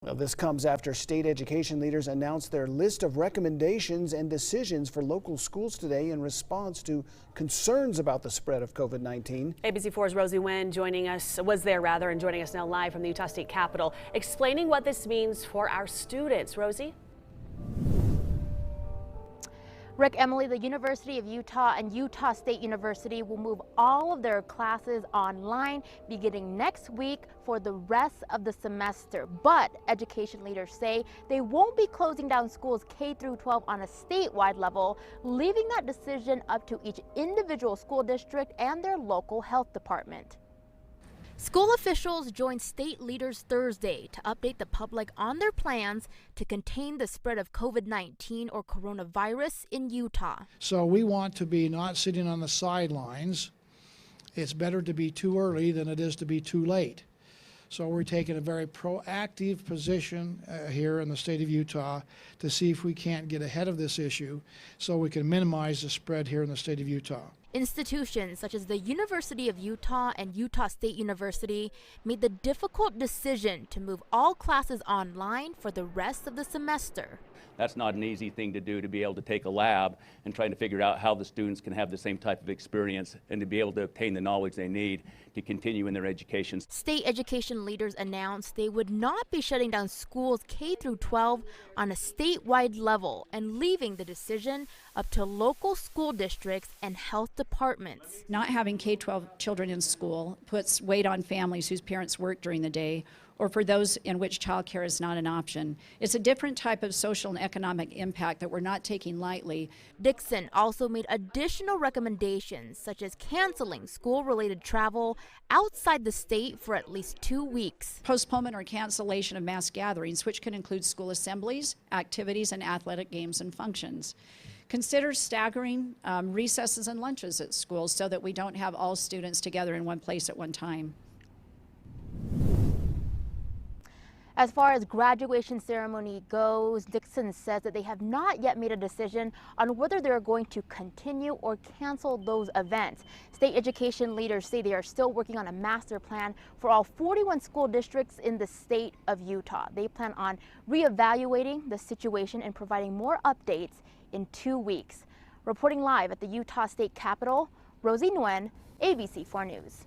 Well, this comes after state education leaders announced their list of recommendations and decisions for local schools today in response to concerns about the spread of COVID-19. ABC4's Rosie Nguyen joining us now live from the Utah State Capitol, explaining what this means for our students. Rosie? Rick, Emily, the University of Utah and Utah State University will move all of their classes online beginning next week for the rest of the semester. But education leaders say they won't be closing down schools K through 12 on a statewide level, leaving that decision up to each individual school district and their local health department. School officials joined state leaders Thursday to update the public on their plans to contain the spread of COVID-19 or coronavirus in Utah. So we want to be not sitting on the sidelines. It's better to be too early than it is to be too late. So we're taking a very proactive position here in the state of Utah to see if we can't get ahead of this issue so we can minimize the spread here in the state of Utah. Institutions such as the University of Utah and Utah State University made the difficult decision to move all classes online for the rest of the semester. That's not an easy thing to do, to be able to take a lab and trying to figure out how the students can have the same type of experience and to be able to obtain the knowledge they need to continue in their education. State education leaders announced they would not be shutting down schools K through 12 on a statewide level and leaving the decision up to local school districts and health departments. Not having K-12 children in school puts weight on families whose parents work during the day, or for those in which childcare is not an option. It's a different type of social and economic impact that we're not taking lightly. Dixon also made additional recommendations, such as canceling school-related travel outside the state for at least 2 weeks. Postponement or cancellation of mass gatherings, which can include school assemblies, activities, and athletic games and functions. Consider staggering recesses and lunches at schools so that we don't have all students together in one place at one time. As far as graduation ceremony goes, Dixon says that they have not yet made a decision on whether they're going to continue or cancel those events. State education leaders say they are still working on a master plan for all 41 school districts in the state of Utah. They plan on reevaluating the situation and providing more updates in 2 weeks. Reporting live at the Utah State Capitol, Rosie Nguyen, ABC4 News.